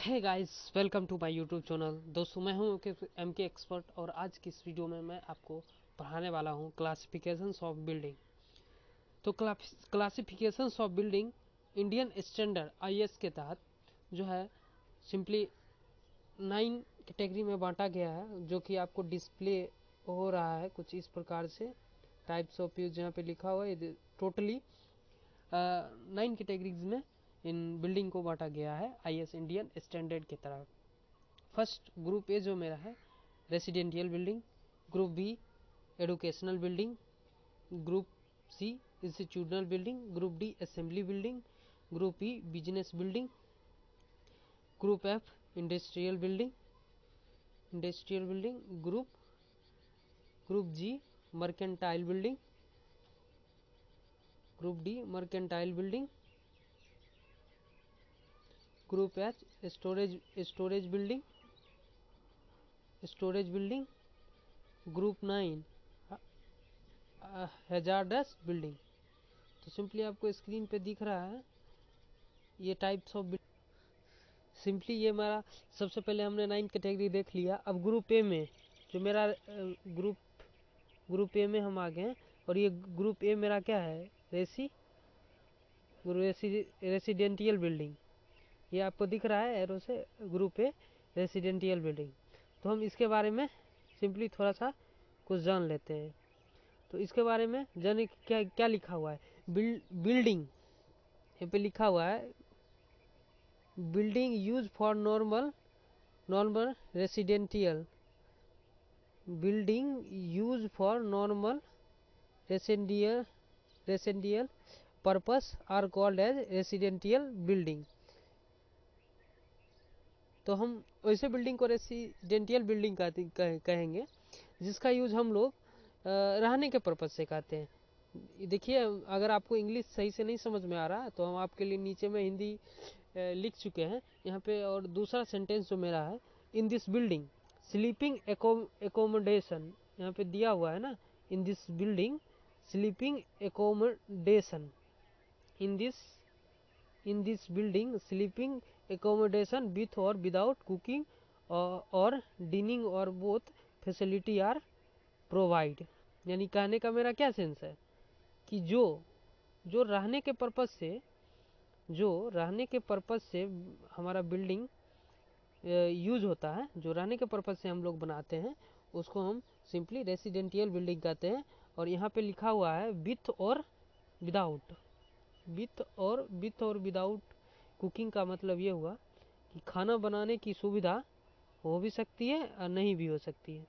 Hey guys, welcome to my YouTube channel. दोस्तों, मैं हूं एम के एक्सपर्ट और आज की इस वीडियो में मैं आपको पढ़ाने वाला हूं क्लासिफिकेशंस ऑफ बिल्डिंग। तो classifications of building Indian standard IS के तहत जो है सिंपली 9 कैटेगरी में बांटा गया है, जो कि आपको डिस्प्ले हो रहा है कुछ इस प्रकार से। टाइप्स ऑफ यूज यहाँ पे लिखा हुआ है। टोटली 9 कैटेगरीज में इन बिल्डिंग को बांटा गया है आईएस इंडियन स्टैंडर्ड की तरफ। फर्स्ट ग्रुप ए जो मेरा है residential building, group B educational building, group C institutional building, group D assembly building, group E business building, group F industrial building, group G mercantile building, group D mercantile building, group H storage building, group 9 hazardous building. तो simply आपको screen पे दिख रहा है ये types of. Simply ये हमारा सबसे पहले हमने 9 कैटेगरी देख लिया। अब ग्रुप ए में जो मेरा ग्रुप ए में हम आ गए और ये ग्रुप ए मेरा क्या है रेसिडेंशियल बिल्डिंग। ये आपको दिख रहा है एरो से, ग्रुप ए रेसिडेंशियल बिल्डिंग। तो हम इसके बारे में सिंपली थोड़ा सा कुछ जान लेते हैं। तो इसके बारे में जाने क्या क्या लिखा हुआ है। बिल्डिंग यहाँ पे लिखा हुआ है building use for normal residential building use for normal residential purpose are called as residential building. तो हम वैसे बिल्डिंग को रेसिडेंशियल बिल्डिंग कहेंगे जिसका यूज हम लोग रहने के पर्पज से कहते हैं। देखिए, अगर आपको इंग्लिश सही से नहीं समझ में आ रहा तो हम आपके लिए नीचे में हिंदी लिख चुके हैं यहाँ पे। और दूसरा सेंटेंस जो मेरा है, in this building sleeping accommodation, यहाँ पे दिया हुआ है ना, in this building sleeping accommodation, in this building sleeping accommodation with और विदाउट कुकिंग और डिनिंग और बोथ फैसिलिटी आर प्रोवाइड। यानी कहने का मेरा क्या सेंस है कि जो रहने के पर्पस से हमारा बिल्डिंग यूज होता है, जो रहने के पर्पस से हम लोग बनाते हैं, उसको हम सिंपली रेसिडेंशियल बिल्डिंग कहते हैं। और यहाँ पे लिखा हुआ है विथ और विदाउट कुकिंग का मतलब ये हुआ कि खाना बनाने की सुविधा हो भी सकती है और नहीं भी हो सकती है।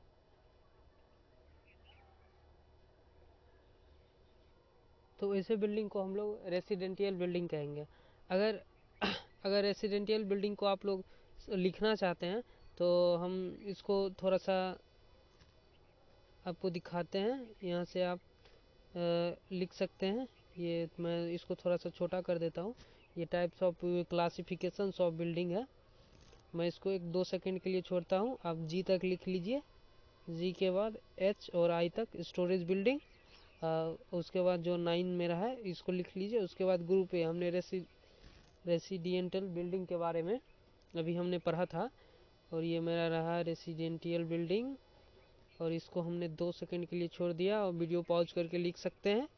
तो ऐसे बिल्डिंग को हम लोग रेसिडेंशियल बिल्डिंग कहेंगे। अगर रेसिडेंशियल बिल्डिंग को आप लोग लिखना चाहते हैं तो हम इसको थोड़ा सा आपको दिखाते हैं। यहाँ से आप लिख सकते हैं। ये मैं इसको थोड़ा सा छोटा कर देता हूँ। ये types of classifications of building है। मैं इसको 1-2 सेकंड के लिए छोड़ता हूँ। आप जी तक लिख लीजिए, जी के बाद एच और आई तक स्टोरेज बिल्डिंग। उसके बाद जो 9 मेरा है इसको लिख लीजिए। उसके बाद ग्रुप ए हमने रेसिडेंशियल बिल्डिंग के बारे में अभी हमने पढ़ा था और ये मेरा रहा रेसिडेंशियल बिल्डिंग। और इसको हमने 2 सेकंड के लिए छोड़ दिया और वीडियो पॉज करके लिख सकते हैं।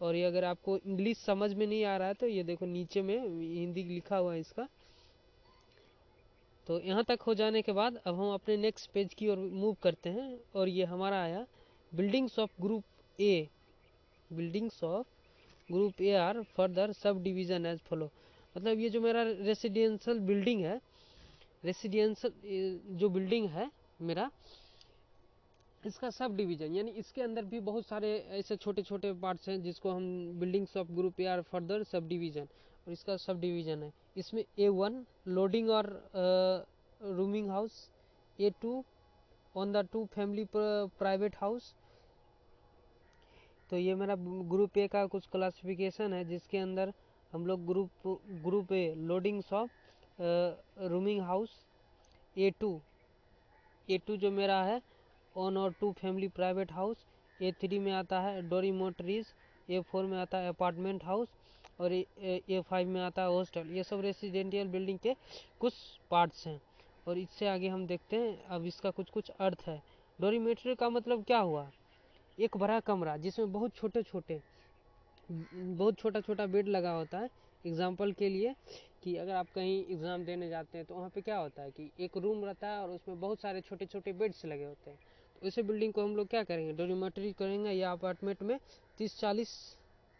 और ये अगर आपको इंग्लिश समझ में नहीं आ रहा है तो ये देखो नीचे में हिंदी लिखा हुआ है इसका। तो यहाँ तक हो जाने के बाद अब हम अपने नेक्स्ट पेज की ओर मूव करते हैं और ये हमारा आया buildings of group A. Buildings of group A are further sub division as follow. मतलब ये जो मेरा रेसिडेंशियल बिल्डिंग है, रेसिडेंशियल जो बिल्डिंग है मेरा, इसका सब डिवीजन यानी इसके अंदर भी बहुत सारे ऐसे छोटे छोटे पार्ट्स हैं जिसको हम buildings of group A are further sub division, और इसका सब डिवीजन है। इसमें A1 लोडिंग और rooming house, A2 on the 2 family private house. तो ये मेरा ग्रुप ए का कुछ क्लासिफिकेशन है जिसके अंदर हम लोग group A loadings of rooming house, A2 जो मेरा है 1 और 2 फैमिली प्राइवेट हाउस, A3 में आता है डोरीमोटरीज, A4 में आता है अपार्टमेंट हाउस, और A5 में आता है हॉस्टल। ये सब रेसिडेंशियल बिल्डिंग के कुछ पार्ट्स हैं। और इससे आगे हम देखते हैं अब इसका कुछ कुछ अर्थ है। डोरमेटरी का मतलब क्या हुआ? एक बड़ा कमरा जिसमें बहुत छोटा छोटा बेड लगा होता है। एग्जाम्पल के लिए कि अगर आप कहीं एग्ज़ाम देने जाते हैं तो वहाँ पे क्या होता है कि एक रूम रहता है और उसमें बहुत सारे छोटे छोटे बेड्स लगे होते हैं। तो इसी बिल्डिंग को हम लोग क्या करेंगे? डोरमेटरी करेंगे। या अपार्टमेंट में 30-40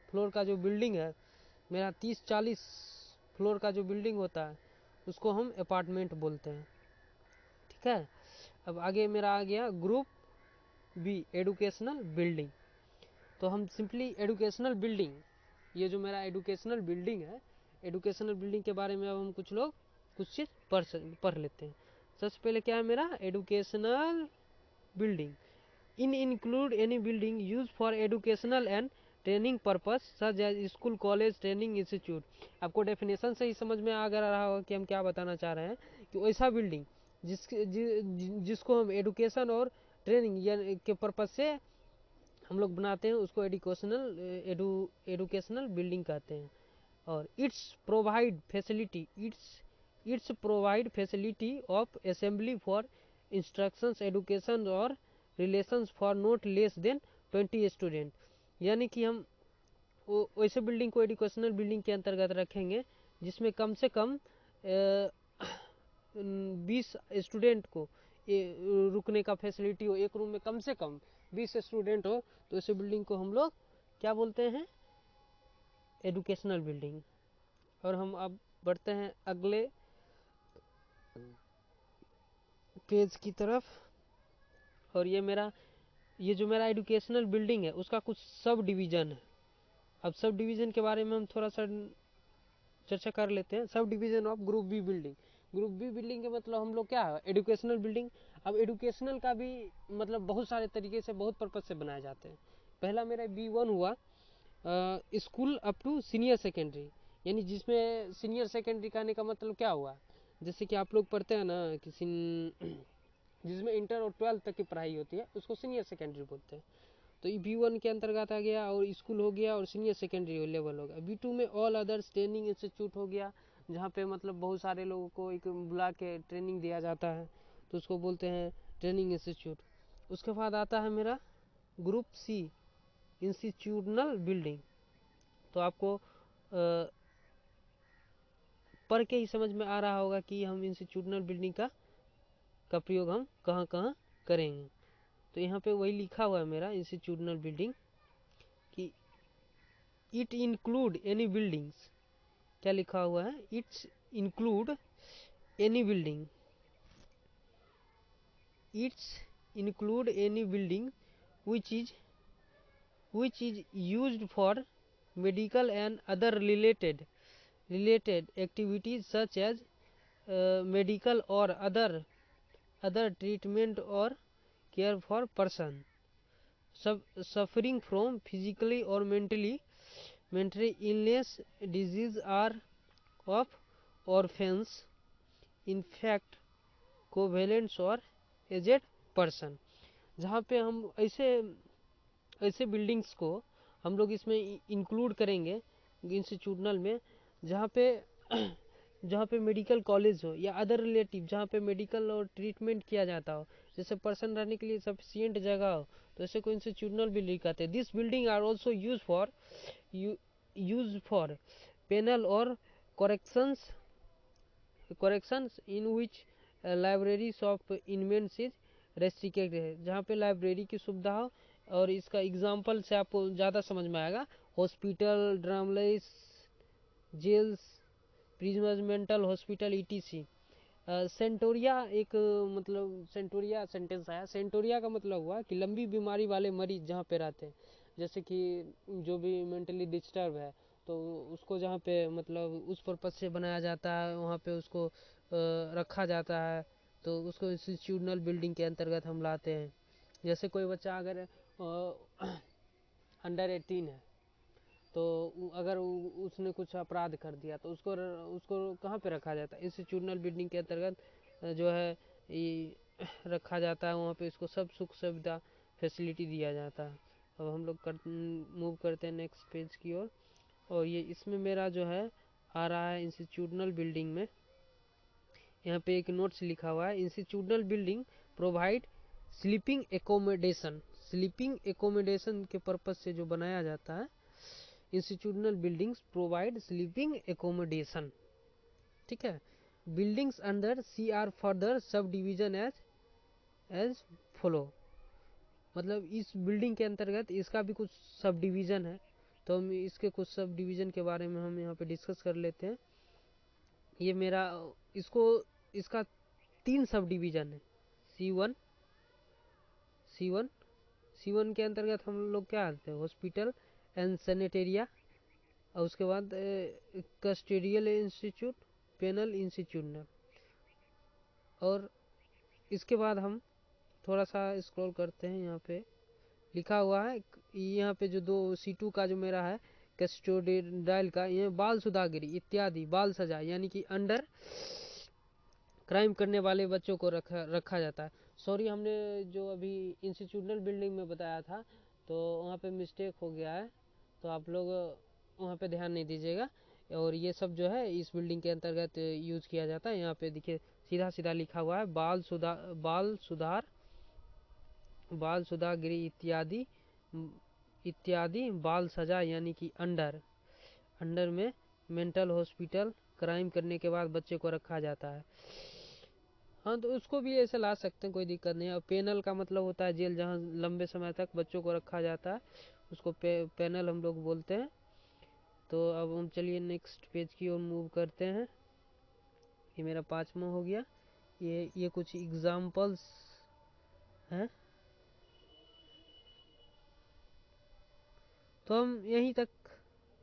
फ्लोर का जो बिल्डिंग है, मेरा 30-40 फ्लोर का जो बिल्डिंग होता है उसको हम अपार्टमेंट बोलते हैं। ठीक है। अब आगे मेरा आ गया ग्रुप बी, एडुकेशनल बिल्डिंग। तो हम सिंपली एडुकेशनल बिल्डिंग, ये जो मेरा एडुकेशनल बिल्डिंग है, एडुकेशनल बिल्डिंग के बारे में अब हम कुछ चीज़ पढ़ लेते हैं। सबसे पहले क्या है मेरा? Educational building in include any building use for educational and training purpose such as school, college, training institute. आपको डेफिनेशन से ही समझ में आ रहा होगा कि हम क्या बताना चाह रहे हैं कि वैसा बिल्डिंग जिसको हम एडुकेशन और ट्रेनिंग के पर्पज से हम लोग बनाते हैं उसको एडुकेशनल बिल्डिंग कहते हैं। और it's provide facility of assembly for instructions, education और relations for not less than 20 student. यानी कि हम वैसे बिल्डिंग को एडुकेशनल बिल्डिंग के अंतर्गत रखेंगे जिसमें कम से कम 20 स्टूडेंट को रुकने का फैसिलिटी हो। एक रूम में कम से कम 20 स्टूडेंट हो तो इस बिल्डिंग को हम लोग क्या बोलते हैं? Educational building. और हम अब बढ़ते हैं अगले पेज की तरफ। और ये जो मेरा एडुकेशनल बिल्डिंग है उसका कुछ सब डिवीजन है। अब सब डिवीजन के बारे में हम थोड़ा सा चर्चा कर लेते हैं। Sub division of group B building. Group B building के मतलब हम लोग क्या है? Educational building. अब एडुकेशनल का भी मतलब बहुत सारे तरीके से, बहुत पर्पज से बनाए जाते हैं। पहला मेरा B1 हुआ school up to senior secondary, यानी जिसमें सीनियर सेकेंडरी कहने का मतलब क्या हुआ? जैसे कि आप लोग पढ़ते हैं ना कि जिसमें इंटर और 12th तक की पढ़ाई होती है उसको सीनियर सेकेंडरी बोलते हैं। तो B1 के अंतर्गत आ गया और स्कूल हो गया और सीनियर सेकेंडरी लेवल हो गया। B2 में ऑल अदर्स ट्रेनिंग इंस्टीट्यूट हो गया, जहाँ पे मतलब बहुत सारे लोगों को एक बुला के ट्रेनिंग दिया जाता है तो उसको बोलते हैं ट्रेनिंग इंस्टीट्यूट। उसके बाद आता है मेरा ग्रुप C, इंस्टीट्यूशनल बिल्डिंग। तो आपको पढ़ के ही समझ में आ रहा होगा कि हम इंस्टीट्यूशनल बिल्डिंग का प्रयोग हम कहाँ कहाँ करेंगे। तो यहाँ पे वही लिखा हुआ है मेरा इंस्टीट्यूशनल बिल्डिंग कि इट इंक्लूड एनी बिल्डिंग्स। क्या लिखा हुआ है? It's include any building, it's include any building which is used for medical and other related activities such as medical or other treatment or care for person suffering from physically or mentally illness, disease or of orphans, infect, covalents और aged person. जहाँ पे हम ऐसे buildings को हम लोग इसमें include करेंगे इंस्टीट्यूशनल में, जहाँ पे मेडिकल कॉलेज हो या अदर रिलेटिव, जहाँ पे मेडिकल और ट्रीटमेंट किया जाता हो, जैसे पर्सन रहने के लिए सफिशियंट जगह हो, तो ऐसे को इंस्टीट्यूशनल बिल्डिंग कहते हैं। This building are also use for penal और corrections in which libraries of inmates is restricted है। जहाँ पे लाइब्रेरी की सुविधा हो, और इसका एग्जाम्पल से आपको ज़्यादा समझ में आएगा, हॉस्पिटल, ड्रामलेस, jails, prisoners mental hospital ETC। Sanatoria एक मतलब सेंटोरिया सेंटेंस आया। सेंटोरिया का मतलब हुआ कि लंबी बीमारी वाले मरीज जहाँ पे रहते हैं, जैसे कि जो भी मेंटली डिस्टर्ब है तो उसको जहाँ पे मतलब उस पर्पज से बनाया जाता है, वहाँ पे उसको रखा जाता है, तो उसको इंस्टीट्यूशनल बिल्डिंग के अंतर्गत हम लाते हैं। जैसे कोई बच्चा अगर अंडर 18 है तो अगर उसने कुछ अपराध कर दिया तो उसको कहाँ पे रखा जाता है? इंस्टीट्यूशनल बिल्डिंग के अंतर्गत जो है ये रखा जाता है। वहाँ पे इसको सब सुख सुविधा फैसिलिटी दिया जाता है। अब हम लोग मूव करते हैं नेक्स्ट पेज की ओर। और ये इसमें मेरा जो है आ रहा है इंस्टीट्यूशनल बिल्डिंग में। यहाँ पे एक नोट्स लिखा हुआ है, institutional building provide sleeping accommodation. Sleeping accommodation के पर्पज से जो बनाया जाता है, institutional buildings provide sleeping accommodation, ठीक है। Buildings under C are further sub division as follow. मतलब इस बिल्डिंग के अंतर्गत इसका भी कुछ सब डिवीजन है, तो हम इसके कुछ सब डिवीजन के बारे में हम यहाँ पे डिस्कस कर लेते हैं। ये मेरा इसका 3 सब डिवीजन है, C1 C1 के अंतर्गत हम लोग क्या आते हैं, हॉस्पिटल एंड सैनिटेरिया, और उसके बाद कस्टोडियल इंस्टीट्यूट, पेनल इंस्टीट्यूट। और इसके बाद हम थोड़ा सा स्क्रॉल करते हैं, यहाँ पे लिखा हुआ है, यहाँ पे जो C2 का जो मेरा है कस्टोडियल का, ये बाल सुधागिरी इत्यादि बाल सजा, यानी कि अंडर क्राइम करने वाले बच्चों को रखा जाता है। सॉरी, हमने जो अभी इंस्टीट्यूशनल बिल्डिंग में बताया था तो वहाँ पे मिस्टेक हो गया है, तो आप लोग वहाँ पे ध्यान नहीं दीजिएगा। और ये सब जो है इस बिल्डिंग के अंतर्गत यूज किया जाता है। यहाँ पे देखिए सीधा सीधा लिखा हुआ है, बाल सुधागिरी इत्यादि बाल सजा, यानी कि अंडर में मेंटल हॉस्पिटल क्राइम करने के बाद बच्चे को रखा जाता है। हाँ, तो उसको भी ऐसे ला सकते हैं, कोई दिक्कत नहीं है। और पेनल का मतलब होता है जेल, जहाँ लंबे समय तक बच्चों को रखा जाता है, उसको पेनल हम लोग बोलते हैं। तो अब हम चलिए नेक्स्ट पेज की ओर मूव करते हैं। ये मेरा 5वां हो गया। ये कुछ एग्जाम्पल्स हैं, तो हम यहीं तक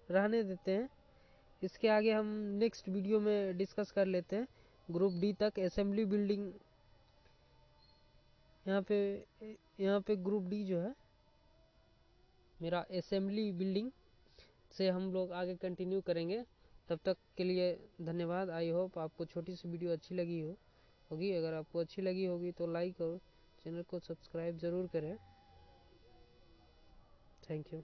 रहने देते हैं। इसके आगे हम नेक्स्ट वीडियो में डिस्कस कर लेते हैं। ग्रुप डी तक असेंबली बिल्डिंग, यहाँ पे ग्रुप डी जो है मेरा असेंबली बिल्डिंग से हम लोग आगे कंटिन्यू करेंगे। तब तक के लिए धन्यवाद। आई होप आपको छोटी सी वीडियो अच्छी लगी होगी। अगर आपको अच्छी लगी होगी तो लाइक और चैनल को सब्सक्राइब ज़रूर करें। Thank you.